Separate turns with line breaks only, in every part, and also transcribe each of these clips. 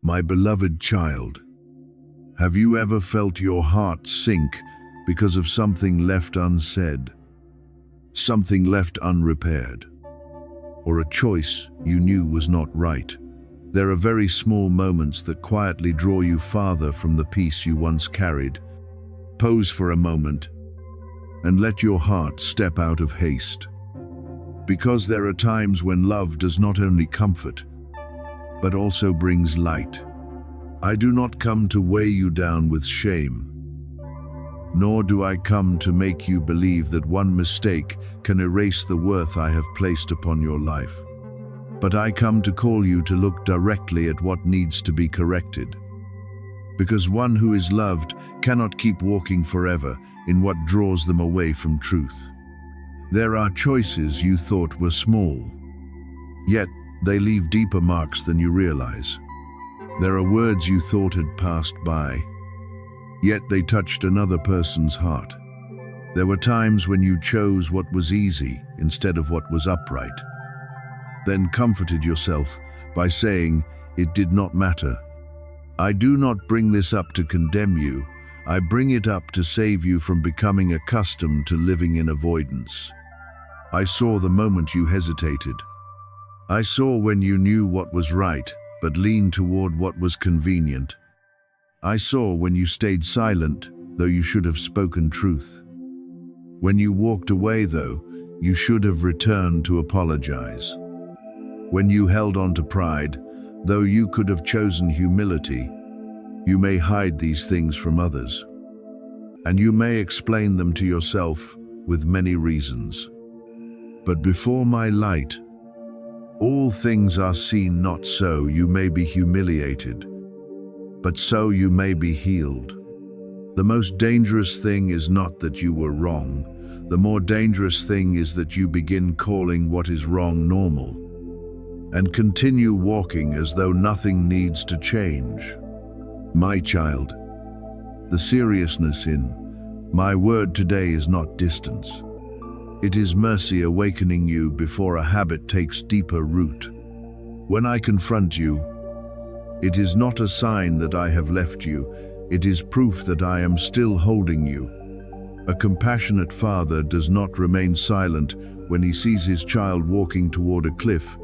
My beloved child, have you ever felt your heart sink because of something left unsaid, something left unrepaired, or a choice you knew was not right? There are very small moments that quietly draw you farther from the peace you once carried. Pause for a moment and let your heart step out of haste. Because there are times when love does not only comfort, but also brings light. I do not come to weigh you down with shame, nor do I come to make you believe that one mistake can erase the worth I have placed upon your life. But I come to call you to look directly at what needs to be corrected. Because one who is loved cannot keep walking forever in what draws them away from truth. There are choices you thought were small, yet they leave deeper marks than you realize. There are words you thought had passed by, yet they touched another person's heart. There were times when you chose what was easy instead of what was upright, then comforted yourself by saying it did not matter. I do not bring this up to condemn you. I bring it up to save you from becoming accustomed to living in avoidance. I saw the moment you hesitated. I saw when you knew what was right, but leaned toward what was convenient. I saw when you stayed silent, though you should have spoken truth. When you walked away, though, you should have returned to apologize. When you held on to pride, though you could have chosen humility. You may hide these things from others, and you may explain them to yourself with many reasons. But before my light, all things are seen not so. You may be humiliated, but so you may be healed. The most dangerous thing is not that you were wrong. The more dangerous thing is that you begin calling what is wrong normal, and continue walking as though nothing needs to change. My child, the seriousness in my word today is not distance. It is mercy awakening you before a habit takes deeper root. When I confront you, it is not a sign that I have left you. It is proof that I am still holding you. A compassionate father does not remain silent when he sees his child walking toward a cliff.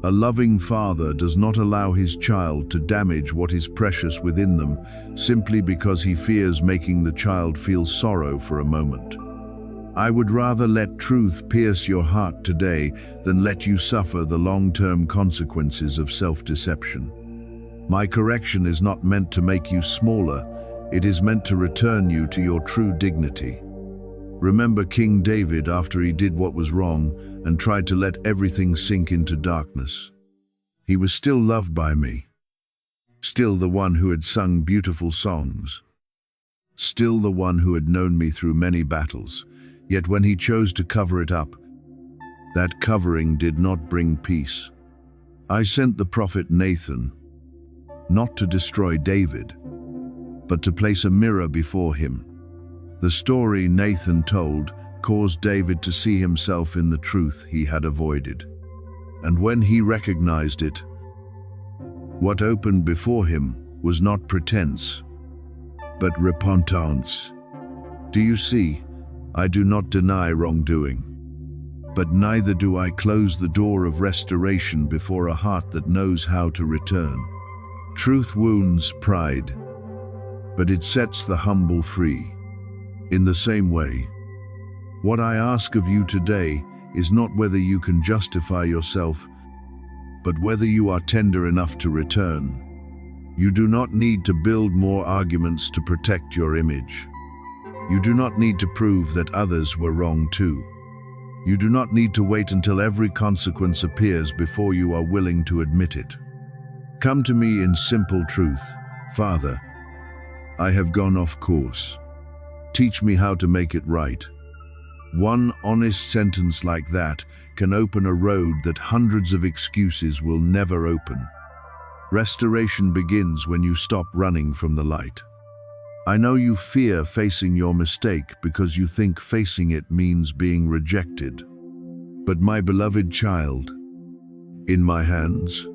A loving father does not allow his child to damage what is precious within them simply because he fears making the child feel sorrow for a moment. I would rather let truth pierce your heart today than let you suffer the long-term consequences of self-deception. My correction is not meant to make you smaller, it is meant to return you to your true dignity. Remember King David after he did what was wrong and tried to let everything sink into darkness. He was still loved by me, still the one who had sung beautiful songs, still the one who had known me through many battles. Yet when he chose to cover it up, that covering did not bring peace. I sent the prophet Nathan, not to destroy David, but to place a mirror before him. The story Nathan told caused David to see himself in the truth he had avoided. And when he recognized it, what opened before him was not pretense, but repentance. Do you see? I do not deny wrongdoing, but neither do I close the door of restoration before a heart that knows how to return. Truth wounds pride, but it sets the humble free. In the same way, what I ask of you today is not whether you can justify yourself, but whether you are tender enough to return. You do not need to build more arguments to protect your image. You do not need to prove that others were wrong too. You do not need to wait until every consequence appears before you are willing to admit it. Come to me in simple truth. Father, I have gone off course. Teach me how to make it right. One honest sentence like that can open a road that hundreds of excuses will never open. Restoration begins when you stop running from the light. I know you fear facing your mistake because you think facing it means being rejected. But my beloved child, in my hands,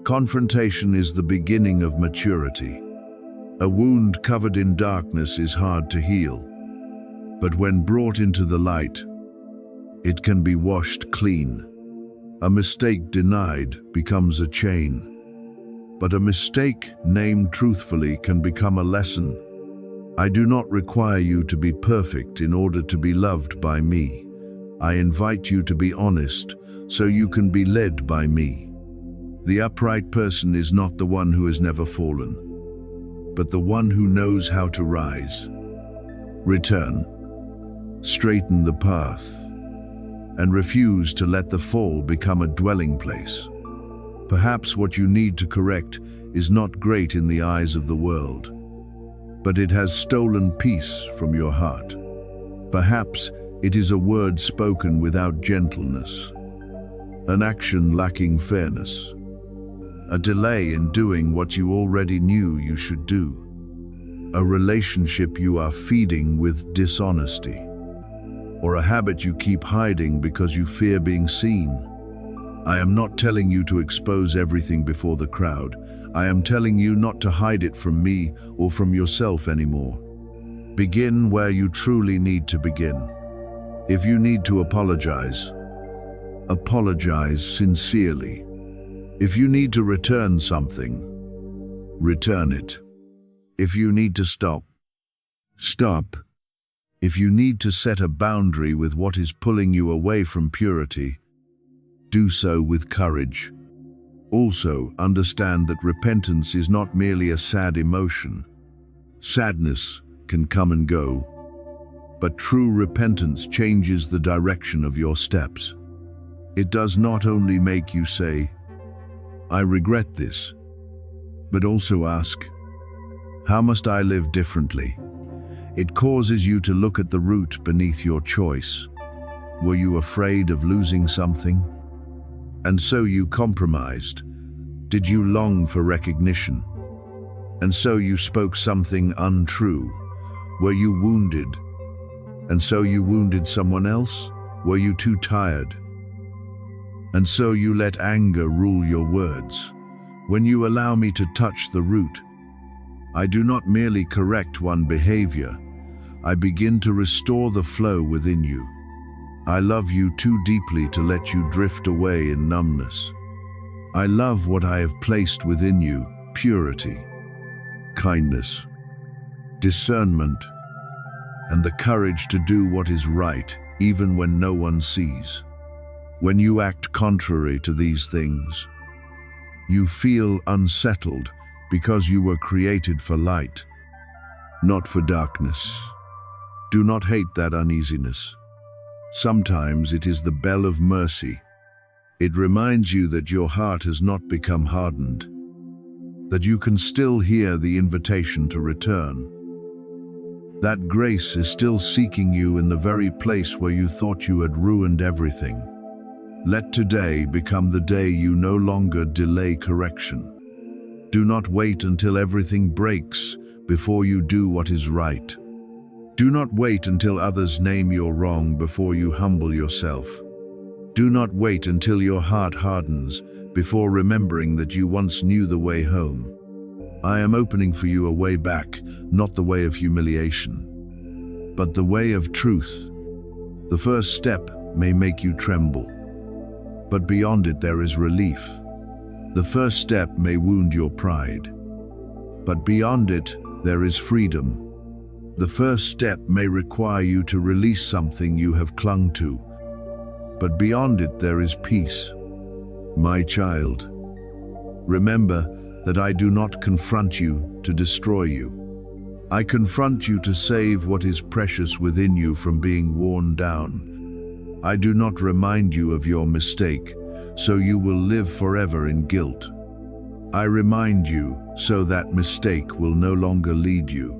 Confrontation is the beginning of maturity. A wound covered in darkness is hard to heal, but when brought into the light, it can be washed clean. A mistake denied becomes a chain, but a mistake named truthfully can become a lesson. I do not require you to be perfect in order to be loved by me. I invite you to be honest so you can be led by me. The upright person is not the one who has never fallen, but the one who knows how to rise. Return, straighten the path, and refuse to let the fall become a dwelling place. Perhaps what you need to correct is not great in the eyes of the world, but it has stolen peace from your heart. Perhaps it is a word spoken without gentleness, an action lacking fairness, a delay in doing what you already knew you should do, a relationship you are feeding with dishonesty, or a habit you keep hiding because you fear being seen. I am not telling you to expose everything before the crowd. I am telling you not to hide it from me or from yourself anymore. Begin where you truly need to begin. If you need to apologize, apologize sincerely. If you need to return something, return it. If you need to stop, stop. If you need to set a boundary with what is pulling you away from purity, do so with courage. Also, understand that repentance is not merely a sad emotion. Sadness can come and go, but true repentance changes the direction of your steps. It does not only make you say, "I regret this," but also ask, "How must I live differently?" It causes you to look at the root beneath your choice. Were you afraid of losing something? And so you compromised. Did you long for recognition? And so you spoke something untrue. Were you wounded? And so you wounded someone else? Were you too tired? And so you let anger rule your words. When you allow me to touch the root, I do not merely correct one behavior. I begin to restore the flow within you. I love you too deeply to let you drift away in numbness. I love what I have placed within you: purity, kindness, discernment, and the courage to do what is right, even when no one sees. When you act contrary to these things, you feel unsettled because you were created for light, not for darkness. Do not hate that uneasiness. Sometimes it is the bell of mercy. It reminds you that your heart has not become hardened, that you can still hear the invitation to return. That grace is still seeking you in the very place where you thought you had ruined everything. Let today become the day you no longer delay correction. Do not wait until everything breaks before you do what is right. Do not wait until others name your wrong before you humble yourself. Do not wait until your heart hardens before remembering that you once knew the way home. I am opening for you a way back, not the way of humiliation, but the way of truth. The first step may make you tremble, but beyond it there is relief. The first step may wound your pride, but beyond it there is freedom. The first step may require you to release something you have clung to, but beyond it there is peace. My child, remember that I do not confront you to destroy you. I confront you to save what is precious within you from being worn down. I do not remind you of your mistake, so you will live forever in guilt. I remind you so that mistake will no longer lead you.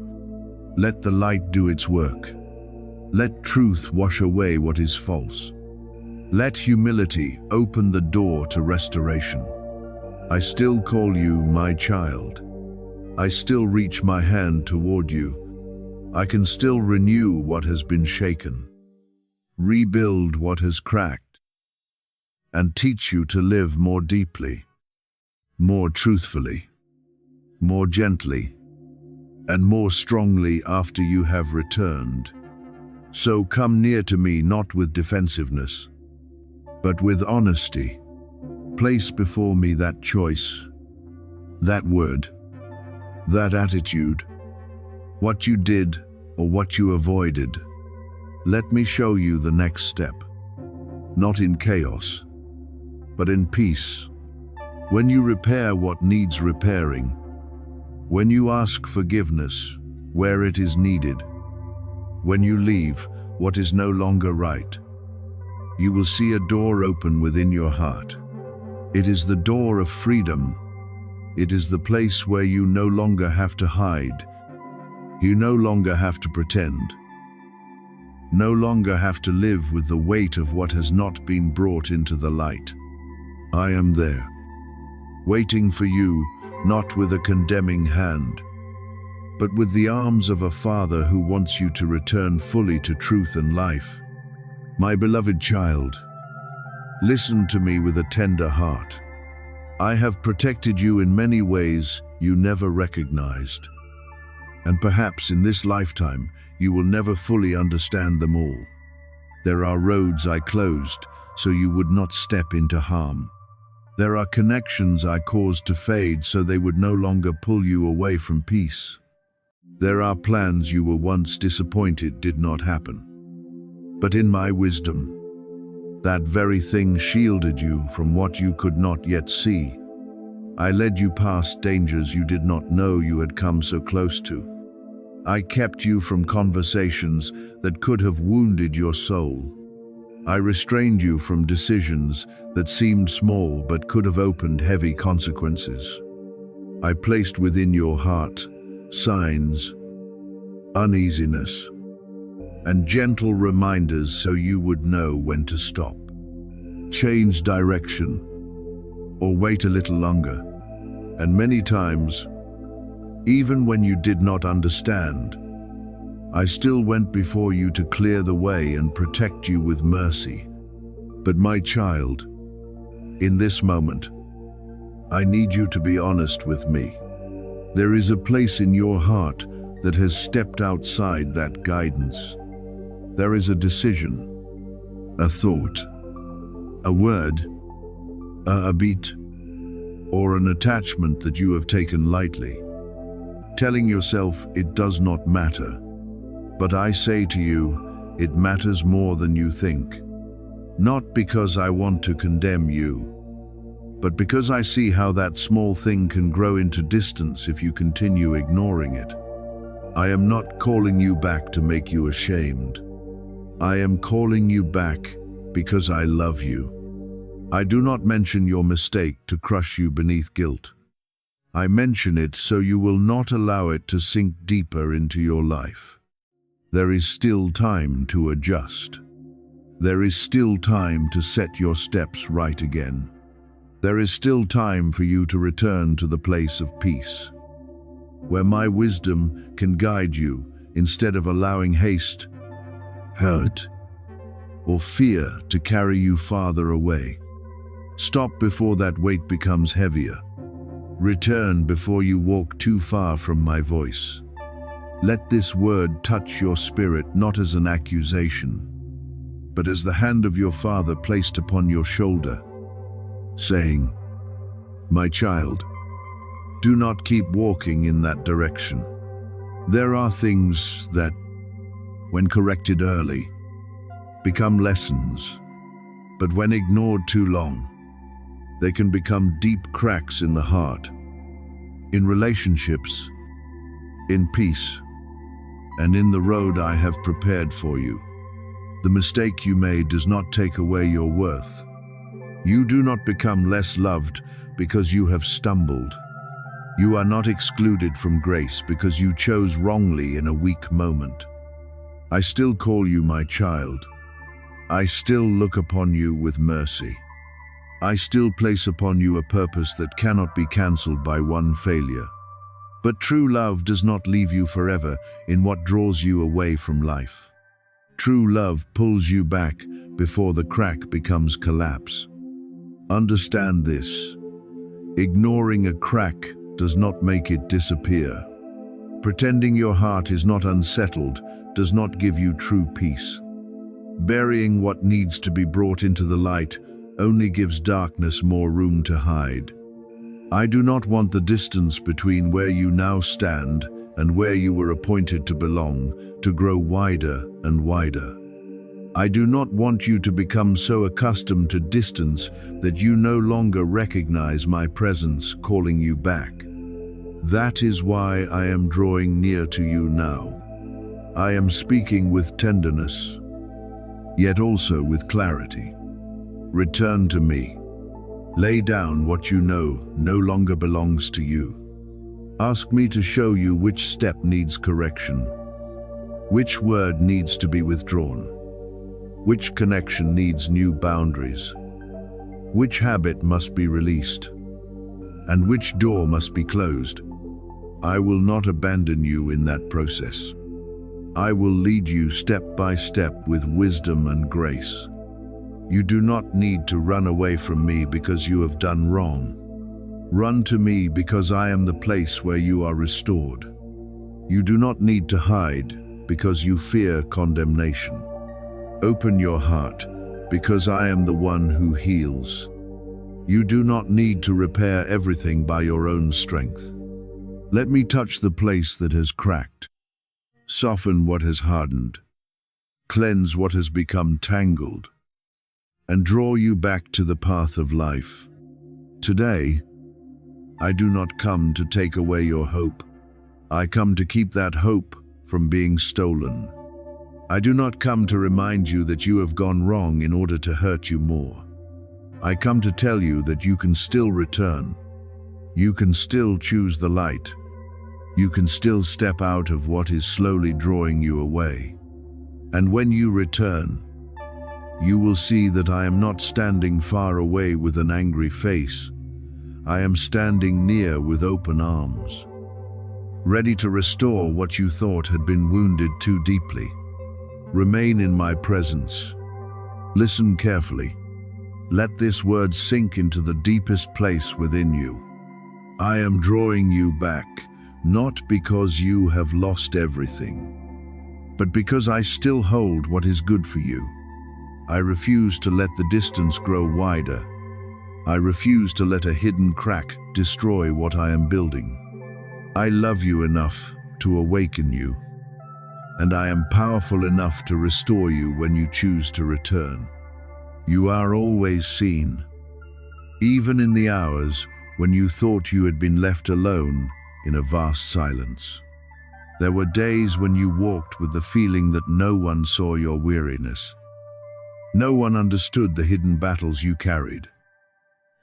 Let the light do its work. Let truth wash away what is false. Let humility open the door to restoration. I still call you my child. I still reach my hand toward you. I can still renew what has been shaken, rebuild what has cracked, and teach you to live more deeply. more truthfully, more gently, and more strongly after you have returned. So come near to me not with defensiveness, but with honesty. Place before me that choice, that word, that attitude, what you did or what you avoided. Let me show you the next step, not in chaos, but in peace. When you repair what needs repairing, when you ask forgiveness where it is needed, when you leave what is no longer right, you will see a door open within your heart. It is the door of freedom. It is the place where you no longer have to hide. You no longer have to pretend. No longer have to live with the weight of what has not been brought into the light. I am there, waiting for you, not with a condemning hand, but with the arms of a father who wants you to return fully to truth and life. My beloved child, listen to me with a tender heart. I have protected you in many ways you never recognized. And perhaps in this lifetime, you will never fully understand them all. There are roads I closed so you would not step into harm. There are connections I caused to fade so they would no longer pull you away from peace. There are plans you were once disappointed did not happen. But in my wisdom, that very thing shielded you from what you could not yet see. I led you past dangers you did not know you had come so close to. I kept you from conversations that could have wounded your soul. I restrained you from decisions that seemed small but could have opened heavy consequences. I placed within your heart signs, uneasiness, and gentle reminders so you would know when to stop, change direction, or wait a little longer. And many times, even when you did not understand, I still went before you to clear the way and protect you with mercy. But my child, in this moment, I need you to be honest with me. There is a place in your heart that has stepped outside that guidance. There is a decision, a thought, a word, a beat, or an attachment that you have taken lightly, telling yourself it does not matter. But I say to you, it matters more than you think. Not because I want to condemn you, but because I see how that small thing can grow into distance if you continue ignoring it. I am not calling you back to make you ashamed. I am calling you back because I love you. I do not mention your mistake to crush you beneath guilt. I mention it so you will not allow it to sink deeper into your life. There is still time to adjust. There is still time to set your steps right again. There is still time for you to return to the place of peace, where my wisdom can guide you instead of allowing haste, hurt, or fear to carry you farther away. Stop before that weight becomes heavier. Return before you walk too far from my voice. Let this word touch your spirit not as an accusation, but as the hand of your Father placed upon your shoulder, saying, "My child, do not keep walking in that direction." There are things that, when corrected early, become lessons, but when ignored too long, they can become deep cracks in the heart, in relationships, in peace, and in the road I have prepared for you. The mistake you made does not take away your worth. You do not become less loved because you have stumbled. You are not excluded from grace because you chose wrongly in a weak moment. I still call you my child. I still look upon you with mercy. I still place upon you a purpose that cannot be cancelled by one failure. But true love does not leave you forever in what draws you away from life. True love pulls you back before the crack becomes collapse. Understand this. Ignoring a crack does not make it disappear. Pretending your heart is not unsettled does not give you true peace. Burying what needs to be brought into the light only gives darkness more room to hide. I do not want the distance between where you now stand and where you were appointed to belong to grow wider and wider. I do not want you to become so accustomed to distance that you no longer recognize my presence calling you back. That is why I am drawing near to you now. I am speaking with tenderness, yet also with clarity. Return to me. Lay down what you know no longer belongs to you. Ask me to show you which step needs correction, which word needs to be withdrawn, which connection needs new boundaries, which habit must be released, and which door must be closed. I will not abandon you in that process. I will lead you step by step with wisdom and grace. You do not need to run away from me because you have done wrong. Run to me because I am the place where you are restored. You do not need to hide because you fear condemnation. Open your heart because I am the one who heals. You do not need to repair everything by your own strength. Let me touch the place that has cracked, soften what has hardened, cleanse what has become tangled, and draw you back to the path of life. Today, I do not come to take away your hope. I come to keep that hope from being stolen. I do not come to remind you that you have gone wrong in order to hurt you more. I come to tell you that you can still return. You can still choose the light. You can still step out of what is slowly drawing you away. And when you return, you will see that I am not standing far away with an angry face. I am standing near with open arms, ready to restore what you thought had been wounded too deeply. Remain in my presence. Listen carefully. Let this word sink into the deepest place within you. I am drawing you back, not because you have lost everything, but because I still hold what is good for you. I refuse to let the distance grow wider. I refuse to let a hidden crack destroy what I am building. I love you enough to awaken you, and I am powerful enough to restore you when you choose to return. You are always seen, even in the hours when you thought you had been left alone in a vast silence. There were days when you walked with the feeling that no one saw your weariness. No one understood the hidden battles you carried.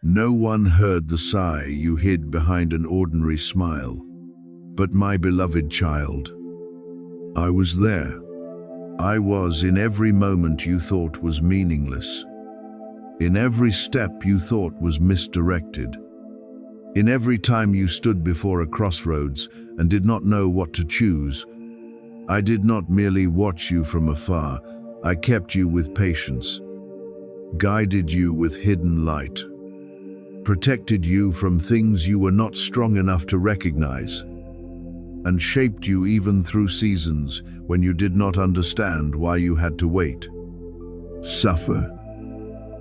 No one heard the sigh you hid behind an ordinary smile. But my beloved child, I was there. I was in every moment you thought was meaningless, in every step you thought was misdirected, in every time you stood before a crossroads and did not know what to choose. I did not merely watch you from afar. I kept you with patience, guided you with hidden light, protected you from things you were not strong enough to recognize, and shaped you even through seasons when you did not understand why you had to wait, suffer,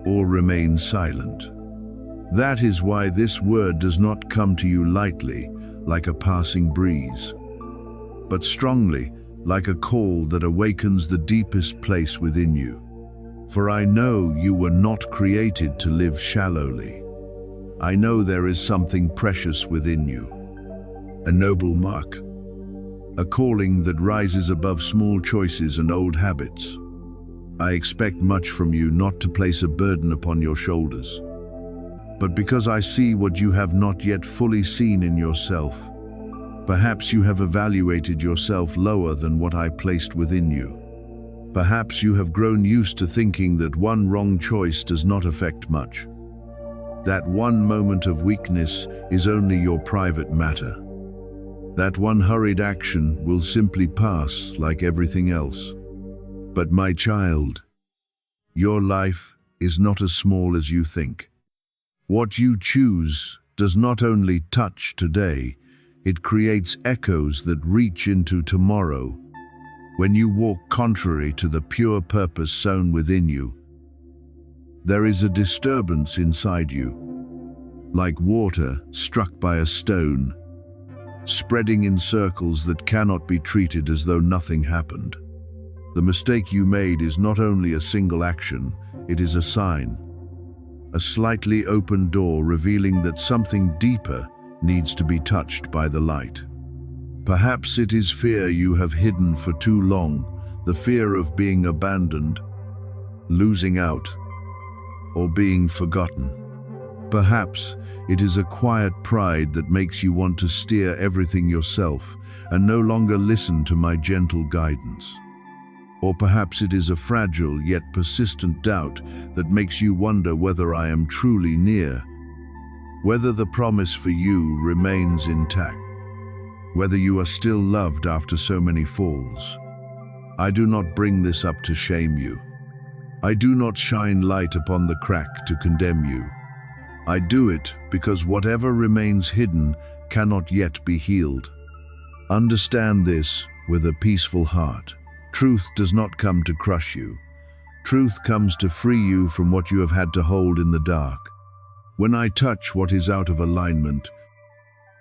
or remain silent. That is why this word does not come to you lightly, like a passing breeze, but strongly, like a call that awakens the deepest place within you. For I know you were not created to live shallowly. I know there is something precious within you, a noble mark, a calling that rises above small choices and old habits. I expect much from you, not to place a burden upon your shoulders, but because I see what you have not yet fully seen in yourself. Perhaps you have evaluated yourself lower than what I placed within you. Perhaps you have grown used to thinking that one wrong choice does not affect much. That one moment of weakness is only your private matter. That one hurried action will simply pass like everything else. But my child, your life is not as small as you think. What you choose does not only touch today, it creates echoes that reach into tomorrow. When you walk contrary to the pure purpose sown within you, there is a disturbance inside you, like water struck by a stone, spreading in circles that cannot be treated as though nothing happened. The mistake you made is not only a single action, it is a sign, a slightly open door revealing that something deeper needs to be touched by the light. Perhaps it is fear you have hidden for too long, the fear of being abandoned, losing out, or being forgotten. Perhaps it is a quiet pride that makes you want to steer everything yourself and no longer listen to my gentle guidance. Or perhaps it is a fragile yet persistent doubt that makes you wonder whether I am truly near, whether the promise for you remains intact, whether you are still loved after so many falls. I do not bring this up to shame you. I do not shine light upon the crack to condemn you. I do it because whatever remains hidden cannot yet be healed. Understand this with a peaceful heart. Truth does not come to crush you. Truth comes to free you from what you have had to hold in the dark. When I touch what is out of alignment,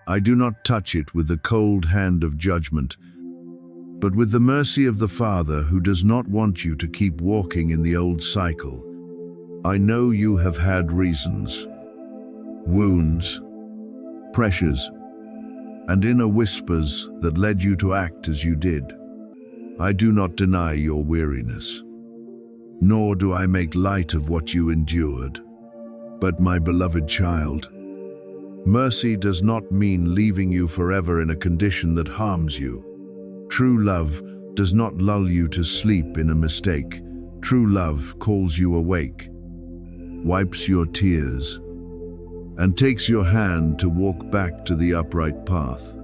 I do not touch it with the cold hand of judgment, but with the mercy of the Father who does not want you to keep walking in the old cycle. I know you have had reasons, wounds, pressures, and inner whispers that led you to act as you did. I do not deny your weariness, nor do I make light of what you endured. But my beloved child, mercy does not mean leaving you forever in a condition that harms you. True love does not lull you to sleep in a mistake. True love calls you awake, wipes your tears, and takes your hand to walk back to the upright path.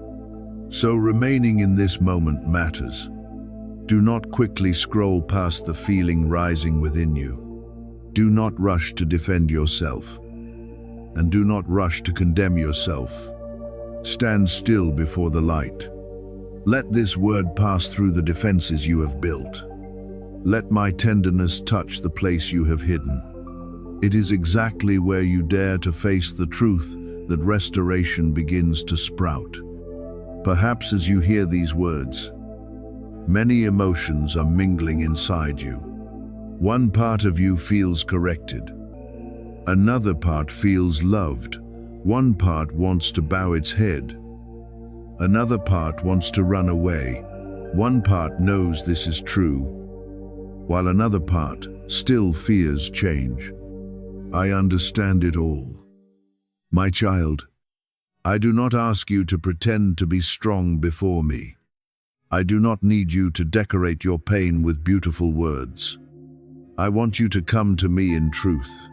So remaining in this moment matters. Do not quickly scroll past the feeling rising within you. Do not rush to defend yourself, and do not rush to condemn yourself. Stand still before the light. Let this word pass through the defenses you have built. Let my tenderness touch the place you have hidden. It is exactly where you dare to face the truth that restoration begins to sprout. Perhaps as you hear these words, many emotions are mingling inside you. One part of you feels corrected. Another part feels loved. One part wants to bow its head. Another part wants to run away. One part knows this is true, while another part still fears change. I understand it all. My child, I do not ask you to pretend to be strong before me. I do not need you to decorate your pain with beautiful words. I want you to come to me in truth,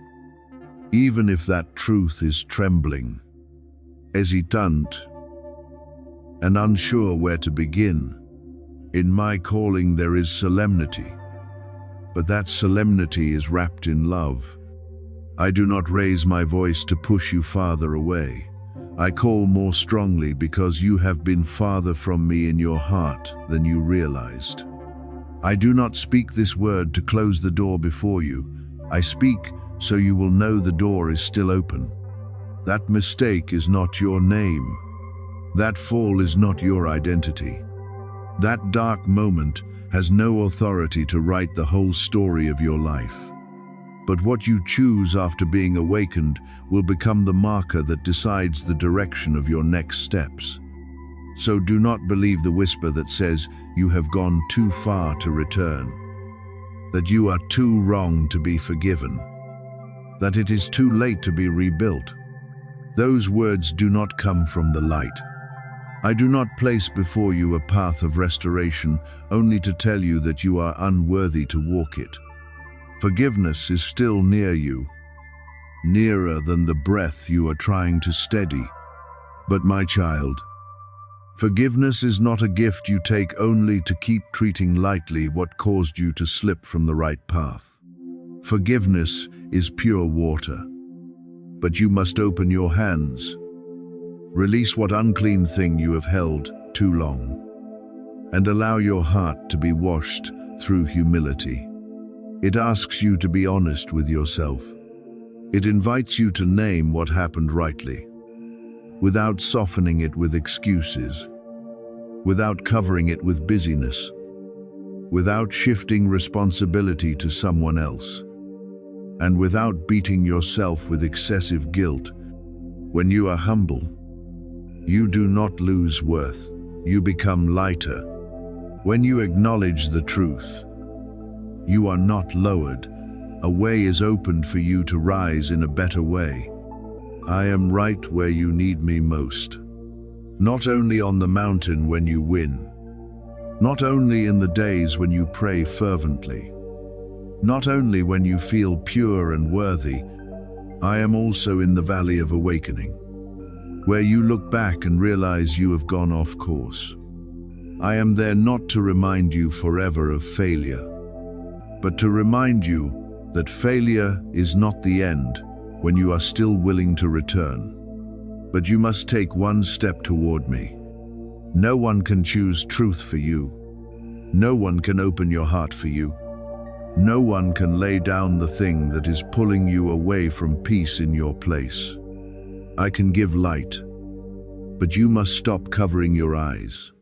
even if that truth is trembling, hesitant, and unsure where to begin. In my calling there is solemnity, but that solemnity is wrapped in love. I do not raise my voice to push you farther away. I call more strongly because you have been farther from me in your heart than you realized. I do not speak this word to close the door before you. I speak so you will know the door is still open. That mistake is not your name. That fall is not your identity. That dark moment has no authority to write the whole story of your life. But what you choose after being awakened will become the marker that decides the direction of your next steps. So do not believe the whisper that says you have gone too far to return, that you are too wrong to be forgiven, that it is too late to be rebuilt. Those words do not come from the light. I do not place before you a path of restoration only to tell you that you are unworthy to walk it. Forgiveness is still near you, nearer than the breath you are trying to steady. But my child, forgiveness is not a gift you take only to keep treating lightly what caused you to slip from the right path. Forgiveness is pure water, but you must open your hands, Release what unclean thing you have held too long, and allow your heart to be washed through humility. It asks you to be honest with yourself. It invites you to name what happened rightly, without softening it with excuses, without covering it with busyness, without shifting responsibility to someone else, and without beating yourself with excessive guilt. When you are humble, you do not lose worth, you become lighter. When you acknowledge the truth, you are not lowered. A way is opened for you to rise in a better way. I am right where you need me most. Not only on the mountain when you win, not only in the days when you pray fervently, not only when you feel pure and worthy, I am also in the valley of awakening, where you look back and realize you have gone off course. I am there not to remind you forever of failure, but to remind you that failure is not the end when you are still willing to return. But you must take one step toward me. No one can choose truth for you. No one can open your heart for you. No one can lay down the thing that is pulling you away from peace in your place. I can give light, but you must stop covering your eyes.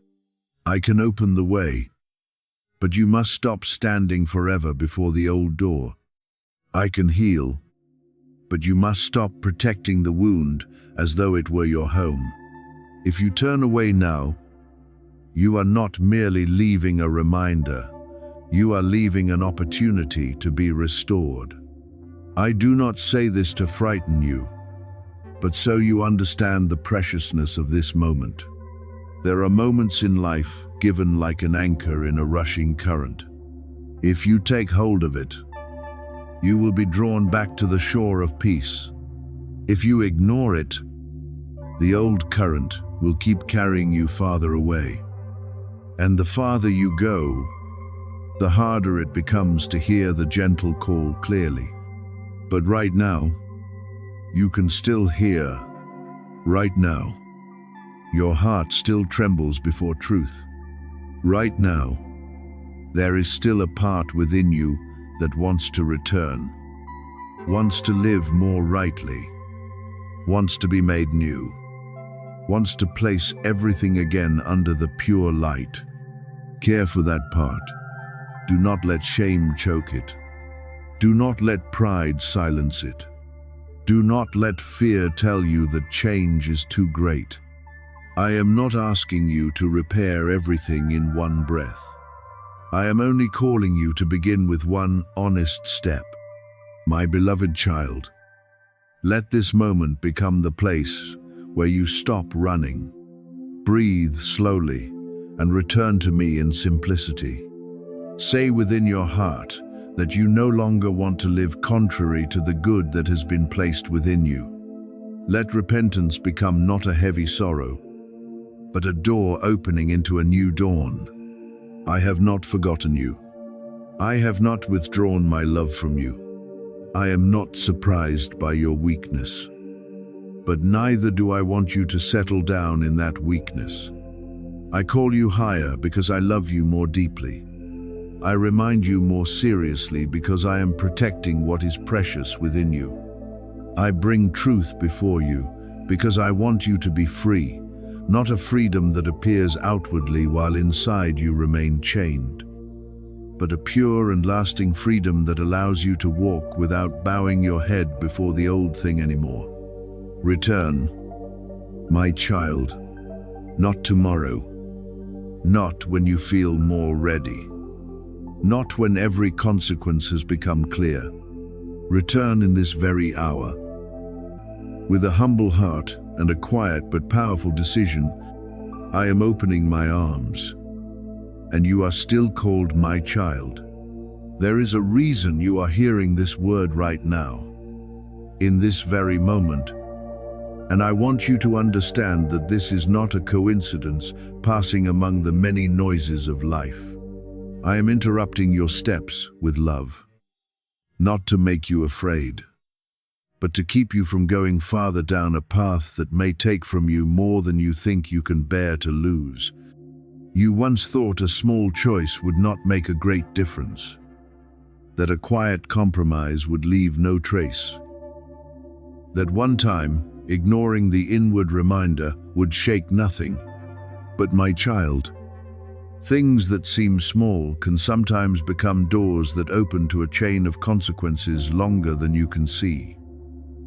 I can open the way, but you must stop standing forever before the old door. I can heal, but you must stop protecting the wound as though it were your home. If you turn away now, you are not merely leaving a reminder, you are leaving an opportunity to be restored. I do not say this to frighten you, but so you understand the preciousness of this moment. There are moments in life given like an anchor in a rushing current. If you take hold of it, you will be drawn back to the shore of peace. If you ignore it, the old current will keep carrying you farther away. And the farther you go, the harder it becomes to hear the gentle call clearly. But right now, you can still hear. Right now, your heart still trembles before truth. Right now, there is still a part within you that wants to return, wants to live more rightly, wants to be made new, wants to place everything again under the pure light. Care for that part. Do not let shame choke it. Do not let pride silence it. Do not let fear tell you that change is too great. I am not asking you to repair everything in one breath. I am only calling you to begin with one honest step. My beloved child, let this moment become the place where you stop running, breathe slowly, and return to me in simplicity. Say within your heart that you no longer want to live contrary to the good that has been placed within you. Let repentance become not a heavy sorrow, but a door opening into a new dawn. I have not forgotten you. I have not withdrawn my love from you. I am not surprised by your weakness. But neither do I want you to settle down in that weakness. I call you higher because I love you more deeply. I remind you more seriously because I am protecting what is precious within you. I bring truth before you because I want you to be free, not a freedom that appears outwardly while inside you remain chained, but a pure and lasting freedom that allows you to walk without bowing your head before the old thing anymore. Return, my child, not tomorrow, not when you feel more ready, not when every consequence has become clear. Return in this very hour. With a humble heart and a quiet but powerful decision, I am opening my arms, and you are still called my child. There is a reason you are hearing this word right now, in this very moment, and I want you to understand that this is not a coincidence passing among the many noises of life. I am interrupting your steps with love, not to make you afraid, but to keep you from going farther down a path that may take from you more than you think you can bear to lose. You once thought a small choice would not make a great difference, that a quiet compromise would leave no trace, that one time, ignoring the inward reminder, would shake nothing. But my child, things that seem small can sometimes become doors that open to a chain of consequences longer than you can see.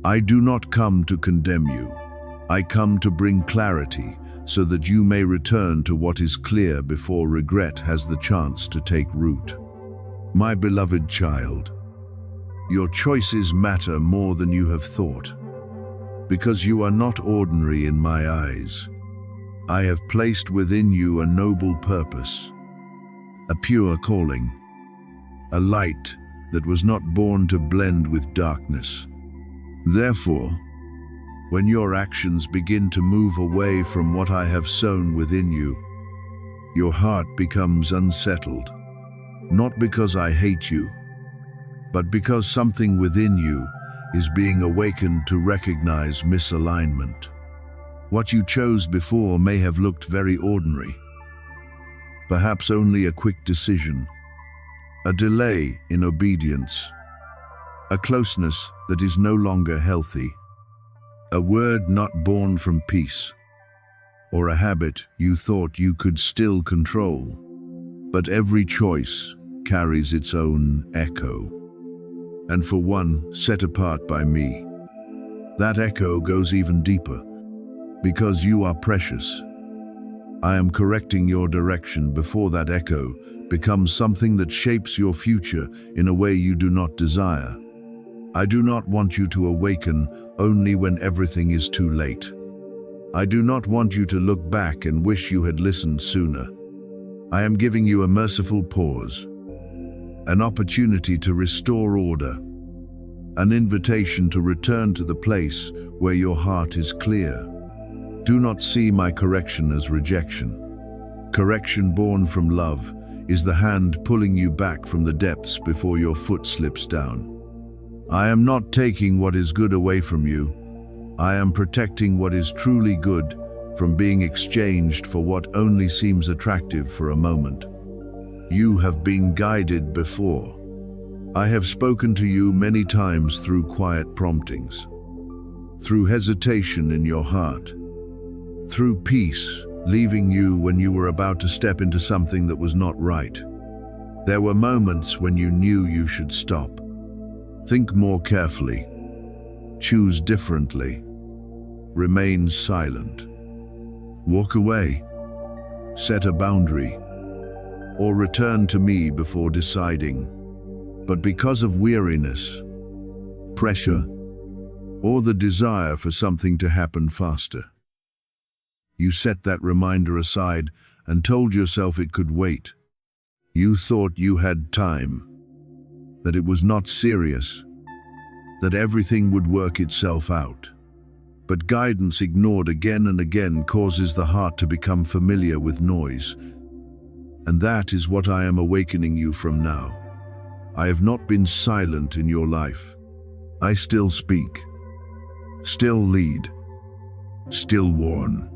I do not come to condemn you. I come to bring clarity so that you may return to what is clear before regret has the chance to take root. My beloved child, your choices matter more than you have thought. Because you are not ordinary in my eyes, I have placed within you a noble purpose, a pure calling, a light that was not born to blend with darkness. Therefore, when your actions begin to move away from what I have sown within you, your heart becomes unsettled, not because I hate you, but because something within you is being awakened to recognize misalignment. What you chose before may have looked very ordinary, perhaps only a quick decision, a delay in obedience, a closeness that is no longer healthy, a word not born from peace, or a habit you thought you could still control. But every choice carries its own echo, and for one set apart by me, that echo goes even deeper. Because you are precious, I am correcting your direction before that echo becomes something that shapes your future in a way you do not desire. I do not want you to awaken only when everything is too late. I do not want you to look back and wish you had listened sooner. I am giving you a merciful pause, an opportunity to restore order, an invitation to return to the place where your heart is clear. Do not see my correction as rejection. Correction born from love is the hand pulling you back from the depths before your foot slips down. I am not taking what is good away from you. I am protecting what is truly good from being exchanged for what only seems attractive for a moment. You have been guided before. I have spoken to you many times through quiet promptings, through hesitation in your heart, through peace leaving you when you were about to step into something that was not right. There were moments when you knew you should stop. Think more carefully. Choose differently. Remain silent. Walk away. Set a boundary. Or return to me before deciding. But because of weariness, pressure, or the desire for something to happen faster, you set that reminder aside and told yourself it could wait. You thought you had time, that it was not serious, that everything would work itself out. But guidance ignored again and again causes the heart to become familiar with noise. And that is what I am awakening you from now. I have not been silent in your life. I still speak, still lead, still warn,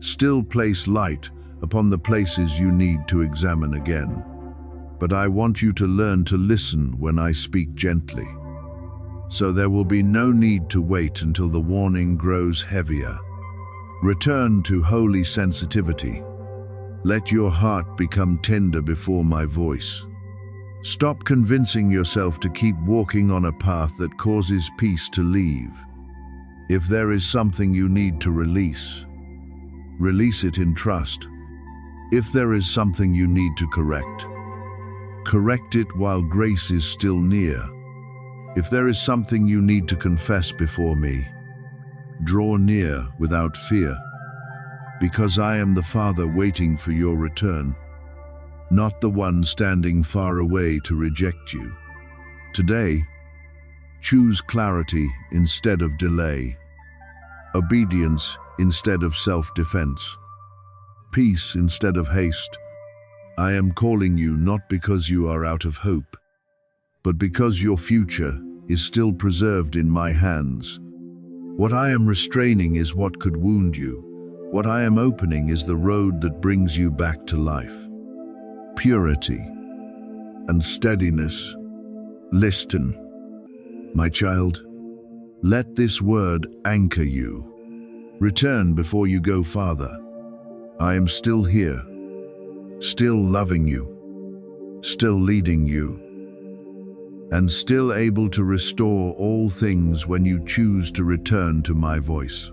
still place light upon the places you need to examine again. But I want you to learn to listen when I speak gently. So there will be no need to wait until the warning grows heavier. Return to holy sensitivity. Let your heart become tender before my voice. Stop convincing yourself to keep walking on a path that causes peace to leave. If there is something you need to release, release it in trust. If there is something you need to correct, correct it while grace is still near. If there is something you need to confess before me, draw near without fear, because I am the Father waiting for your return, not the one standing far away to reject you. Today, choose clarity instead of delay, obedience instead of self-defense, peace instead of haste. I am calling you not because you are out of hope, but because your future is still preserved in my hands. What I am restraining is what could wound you. What I am opening is the road that brings you back to life. Purity and steadiness. Listen, my child. Let this word anchor you. Return before you go farther. I am still here, still loving you, still leading you, and still able to restore all things when you choose to return to my voice.